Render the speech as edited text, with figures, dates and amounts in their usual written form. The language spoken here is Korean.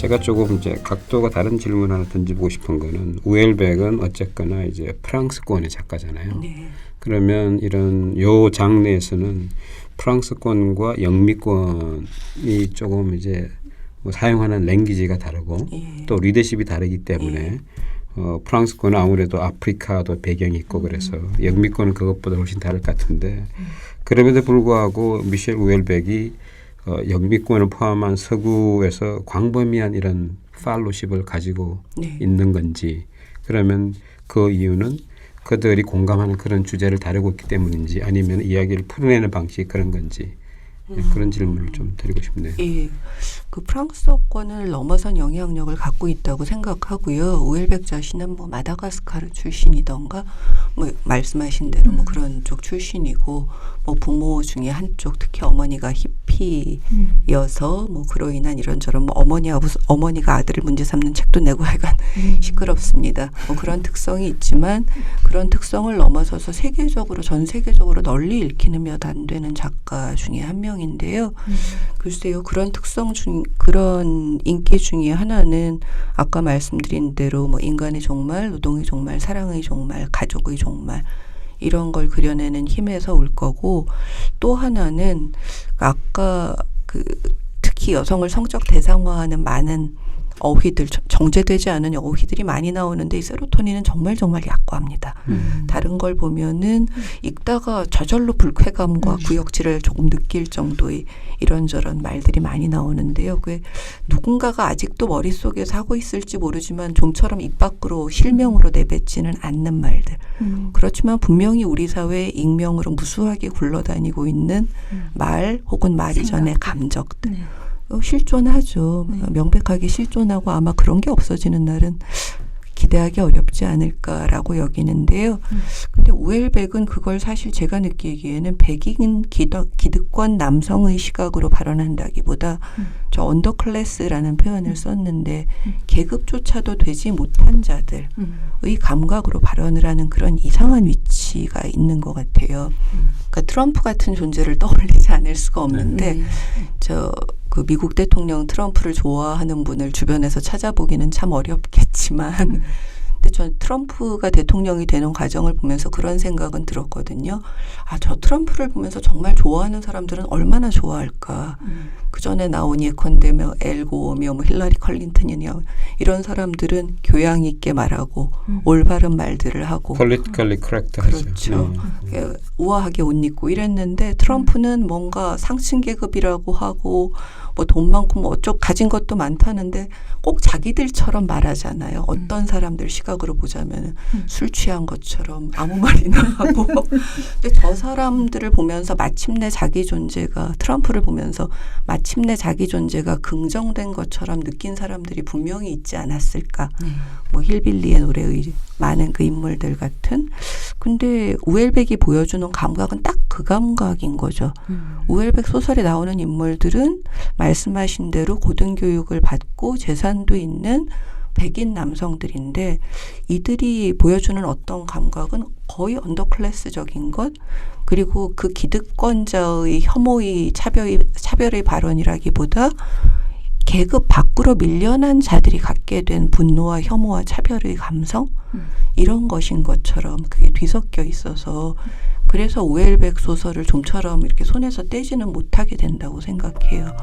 제가 조금 이제 각도가 다른 질문 하나 던져보고 싶은 거는 우엘백은 어쨌거나 이제 프랑스권의 작가잖아요. 네. 그러면 이런 요 장르에서는 프랑스권과 영미권이 조금 이제 뭐 사용하는 랭귀지가 다르고 예. 또 리더십이 다르기 때문에 프랑스권은 아무래도 아프리카도 배경이 있고 그래서 영미권은 그것보다 훨씬 다를 것 같은데 그럼에도 불구하고 미셸 우엘백이 영미권을 포함한 서구에서 광범위한 이런 팔로십을 가지고 네. 있는 건지 그러면 그 이유는 그들이 공감하는 그런 주제를 다루고 있기 때문인지 아니면 이야기를 풀어내는 방식이 그런 건지 그런 질문을 좀 드리고 싶네요. 예, 그 프랑스어권을 넘어선 영향력을 갖고 있다고 생각하고요. 우엘백 자신은 뭐 마다가스카르 출신이던가 뭐 말씀하신 대로 뭐 그런 쪽 출신이고 뭐 부모 중에 한쪽 특히 어머니가 히피여서 뭐 그로 인한 이런저런 뭐 어머니가 아들을 문제 삼는 책도 내고 하여간 시끄럽습니다. 뭐 그런 특성이 있지만 그런 특성을 넘어서서 세계적으로 전 세계적으로 널리 읽히는 몇 안 되는 작가 중에 한 명인데요. 글쎄요, 그런 특성 중 그런 인기 중에 하나는 아까 말씀드린 대로 뭐 인간의 종말, 노동의 종말, 사랑의 종말, 가족의 종말 이런 걸 그려내는 힘에서 올 거고 또 하나는 아까 그 특히 여성을 성적 대상화하는 많은 어휘들 정제되지 않은 어휘들이 많이 나오는데 이 세로토닌은 정말 약과합니다. 다른 걸 보면은 읽다가 저절로 불쾌감과 구역질을 조금 느낄 정도의 이런저런 말들이 많이 나오는데요. 그게 누군가가 아직도 머릿속에서 하고 있을지 모르지만 좀처럼 입 밖으로 실명으로 내뱉지는 않는 말들. 그렇지만 분명히 우리 사회에 익명으로 무수하게 굴러다니고 있는 말 혹은 말 이전의 감정들. 네. 실존하죠. 네. 명백하게 실존하고 아마 그런 게 없어지는 날은 기대하기 어렵지 않을까라고 여기는데요. 근데 우엘백은 그걸 사실 제가 느끼기에는 백인 기득권 남성의 시각으로 발언한다기보다 저 언더클래스라는 표현을 썼는데 계급조차도 되지 못한 자들의 감각으로 발언을 하는 그런 이상한 위치가 있는 것 같아요. 그러니까 트럼프 같은 존재를 떠올리지 않을 수가 없는데 그 미국 대통령 트럼프를 좋아하는 분을 주변에서 찾아보기는 참 어렵겠지만 근데 전 트럼프가 대통령이 되는 과정을 보면서 그런 생각은 들었거든요. 아, 저 트럼프를 보면서 정말 좋아하는 사람들은 얼마나 좋아할까. 그 전에 나온 예컨대 엘고며 뭐 힐러리 클린턴이냐 이런 사람들은 교양 있게 말하고 올바른 말들을 하고 politically correct 그렇죠. 우아하게 옷 입고 이랬는데 트럼프는 뭔가 상층 계급이라고 하고 뭐 돈 많고 뭐 어쩌고 가진 것도 많다는데 꼭 자기들처럼 말하잖아요. 어떤 사람들 시각으로 보자면 술 취한 것처럼 아무 말이나 하고 근데 저 사람들을 보면서 마침내 자기 존재가 트럼프를 보면서 마침내 자기 존재가 긍정된 것처럼 느낀 사람들이 분명히 있지 않았을까. 뭐 힐빌리의 노래의 많은 그 인물들 같은. 근데 우엘백이 보여주는 감각은 딱 그 감각인 거죠. 우엘백 소설에 나오는 인물들은 말씀하신 대로 고등교육을 받고 재산도 있는 백인 남성들인데 이들이 보여주는 어떤 감각은 거의 언더클래스적인 것 그리고 그 기득권자의 혐오의 차별의 발언이라기보다 계급 밖으로 밀려난 자들이 갖게 된 분노와 혐오와 차별의 감성 이런 것인 것처럼 그게 뒤섞여 있어서 그래서 우엘백 소설을 좀처럼 이렇게 손에서 떼지는 못하게 된다고 생각해요.